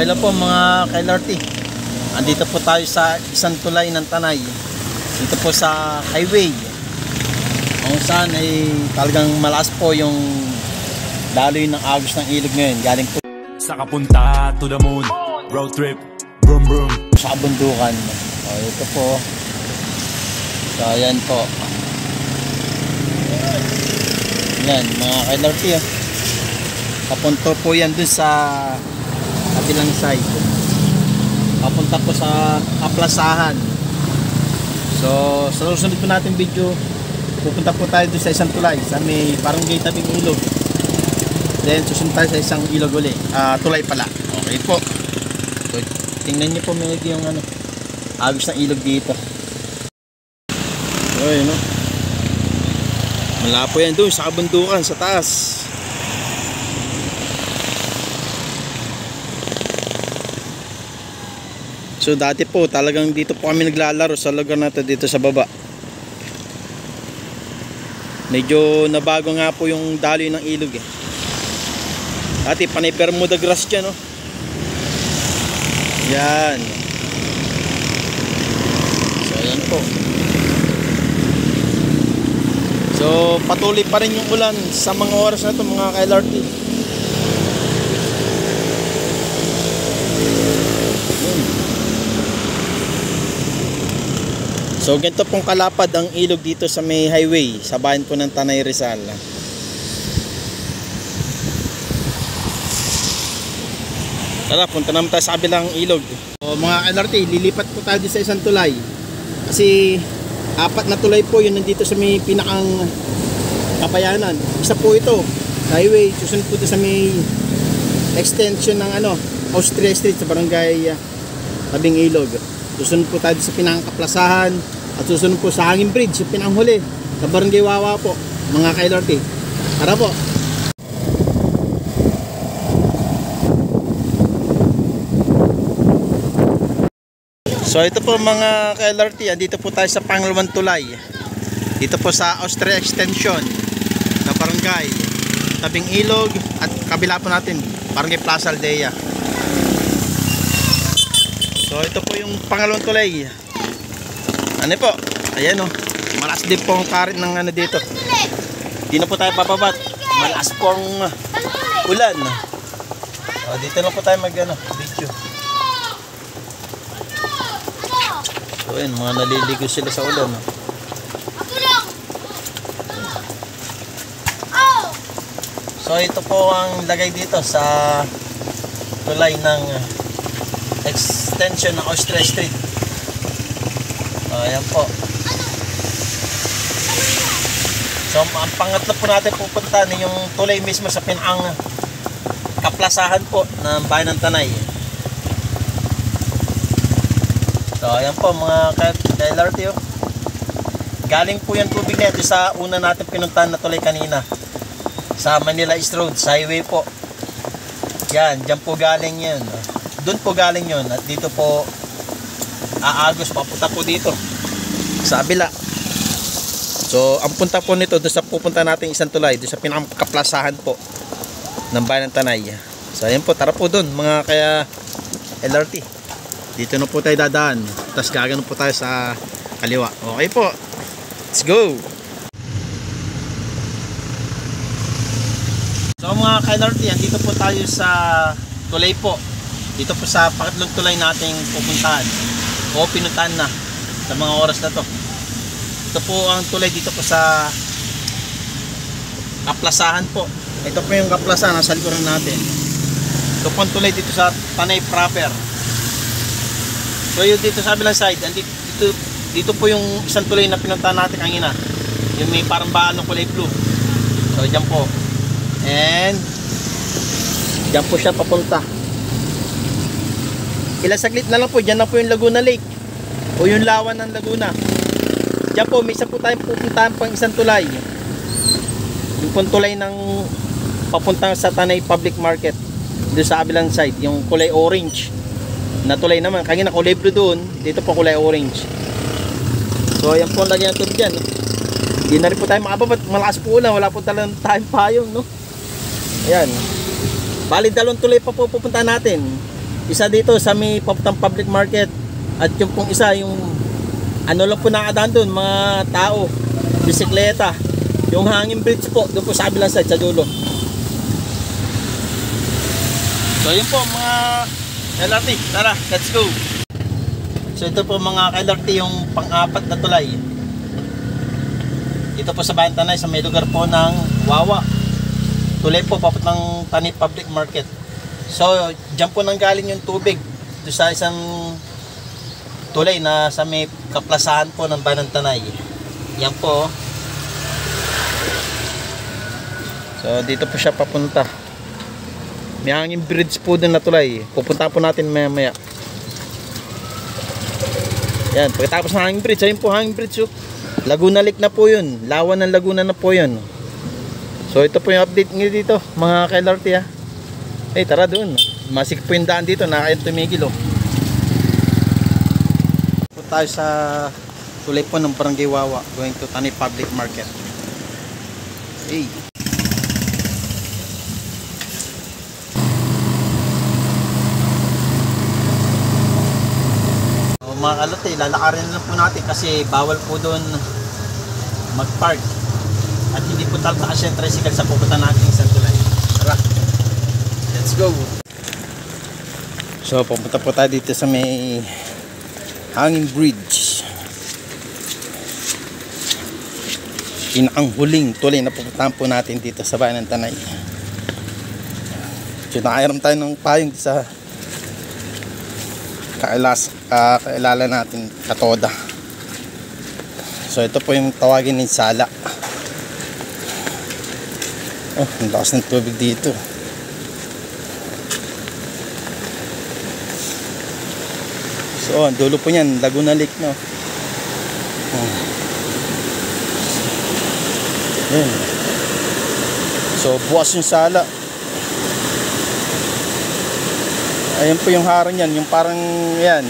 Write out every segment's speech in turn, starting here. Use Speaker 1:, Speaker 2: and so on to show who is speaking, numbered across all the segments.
Speaker 1: hello po mga ka-LRT. Andito po tayo sa isang tulay ng Tanay. Dito po sa highway. Kung saan ay talagang malakas po yung daloy ng agos ng ilog ngayon. Galing po
Speaker 2: sa kapunta to the moon, road trip, brum brum.
Speaker 1: Sa kabundukan. O ito po. So ayan po. Yan mga ka-LRT. Papunto po yan dun sa kabilang side. Papunta po sa kaplasahan. So sa susunod po natin video, pupunta po tayo dun sa isang tulay sa may barangay tabing ilog. Then susunod tayo sa isang ilog uli, tulay pala. Okay po. So tingnan nyo po medyo yung agos ng ilog dito. Okay, no? Mala po yan doon sa kabundukan sa taas. So dati po talagang dito po kami naglalaro sa lugar na to, dito sa baba. Medyo nabago nga po yung daloy ng ilog eh. Dati panay Bermuda grass dyan, no? Yan. So yan po. So patuloy pa rin yung ulan sa mga oras na to mga ka-LRT. So ganito pong kalapad ang ilog dito sa may highway sa bayan po ng Tanay Rizal. Tara, punta naman tayo sa kabilang ilog. So mga ka-LRT, lilipat po tayo sa isang tulay. Kasi apat na tulay po yun nandito sa may pinakang kabayanan. Isa po ito highway, susunod po ito sa may extension ng Austria Street sa barangay Tabing Ilog. Susunod po tayo sa pinakang kaplasahan at susunod po sa Hanging Bridge, yung pinanghuli sa barangay Wawa po mga ka-LRT. Tara po. So ito po mga ka-LRT, dito po tayo sa pangalawang tulay. Dito po sa Austria Extension na barangay Tabing Ilog at kabila po natin barangay Plaza Aldea. So ito po yung pangalawang tulay. Ano po? Ayan o. Malakas din po ang karit ng dito. Di na po tayo papabat. Malakas po ang ulan. O, dito na po tayo video. So yun, mga naliligo sila sa ulan. So ito po ang lagay dito sa tulay ng extension ng Austria Street. Ayan po. So ang pangatlo po natin pupuntahan yung tulay mismo sa pinang kaplasahan po ng bayan ng Tanay. So ayan po mga ka-LRT. Galing po yan tubig na ito sa una natin pinuntahan na tulay kanina sa Manila East Road, sa highway po. Yan, dyan po galing yun. Doon po galing yun at dito po aagos papunta po dito sa kabila. So ang punta po nito doon sa pupunta natin isang tulay doon sa pinakaplasahan po ng bayan ng Tanay. So ayan po, tara po doon mga kaya LRT. Dito na po tayo dadaan, tapos gagano po tayo sa kaliwa. Okay po, let's go. So mga ka-LRT, dito po tayo sa tulay po. Dito po sa pangatlong tulay nating pupuntahan o pinuntahan na sa mga oras na to. Ito po ang tulay dito po sa kaplasahan po. Ito po yung kaplasahan nasa likuran natin. Ito po ang tulay dito sa Tanay proper. So yung dito sa kabilang side, dito po yung isang tulay na pinuntahan natin kanina. Yung may parang baal ng kulay blue. So dyan po. And dyan po siya papunta. Ilang saglit na lang po, dyan na po yung Laguna Lake o yung lawan ng Laguna. Dyan po, may isa po tayong pupuntahan pang isang tulay. Yung pong tulay ng papuntang sa Tanay Public Market doon sa kabilang side, yung kulay orange na tulay naman. Kanina kulay blue doon, dito po kulay orange. So ayan po ang lagyan ng tubig dyan. Hindi na rin po tayo makababat, malakas po ulan, wala po talagang tayong payong, no? Ayan. Bali dalawang tulay pa po pupuntahan natin. Isa dito sa may papuntang public market. At yung pong isa, yung ano lang po nakadaan doon, mga tao, bisikleta. Yung hanging bridge po, doon po sa kabilang side, sa dulo. So yun po mga LRT, tara, let's go. So ito po mga LRT yung pang-apat na tulay. Dito po sa Bayan Tanay, sa may lugar po ng Wawa. Tulay po papuntang Tani Public Market. So dyan po nanggaling yung tubig doon sa isang tulay na sa may kaplasahan po ng Bayan Tanay. Yan po. So dito po siya papunta. May hanging bridge po din na tulay. Pupunta po natin maya maya. Yan, pagkatapos ng hanging bridge, ayun po hanging bridge. Laguna Lake na po yun. Lawan ng Laguna na po yun. So ito po yung update nyo dito mga ka-LRT ha. Eh tara doon. Masik po yung daan dito. Nakakayang tumigil oh. Punta tayo sa tulay po ng Barangay Wawa. Going to Tani Public Market. Hey. Mga kalate, lalakarin lang po natin kasi bawal po doon mag-park at hindi po talaga kasi yung tricycle sa pupunta natin sa tulay. Tara, let's go. So pupunta po tayo dito sa may hanging bridge, pinakang huling tulay na pupuntahan po natin dito sa Bayan ng Tanay. So nakairam tayo ng payong sa kailala natin, katoda. So ito po yung tawagin ng sala. Oh, ang lakas ng tubig dito. So ang dulo po niyan, Laguna Lake no. Yan. So bukas yung sala. Ayan po yung harang yan, yung parang yan,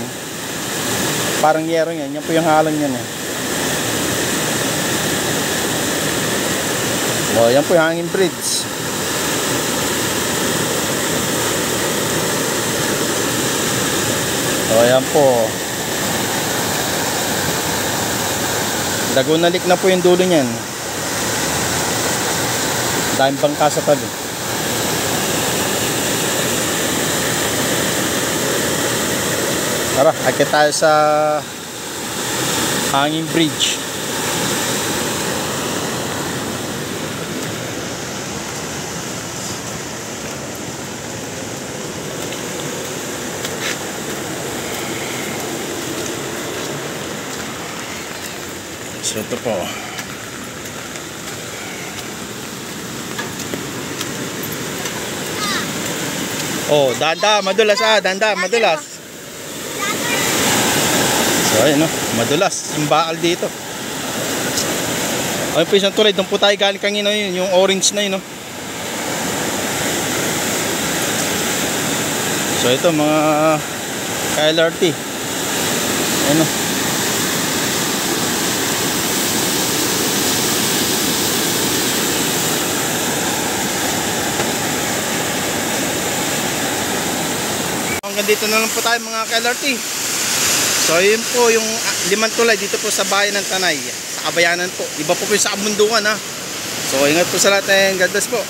Speaker 1: parang yero yan, yan po yung harang yan eh. O yan po yung hanging bridge. O yan po, Laguna Lake na po yung dulo nyan. Daming bangka sa tabi. Tara, akit tayo sa hanging bridge. So ito po. Oh, danda, madulas danda, madulas. So ayun no, madulas yung bakal dito. Ayun po isang tulay, doon po tayo galing kanina yun, yung orange na yun no. So ito mga ka-LRT. Ayun no. Hanggang dito na lang po tayo mga ka-LRT. So yun po yung limang tulay dito po sa Bayan ng Tanay, sa Kabayanan po. Iba po po yung sa kabundukan ha. So ingat po sa lahat and God bless po.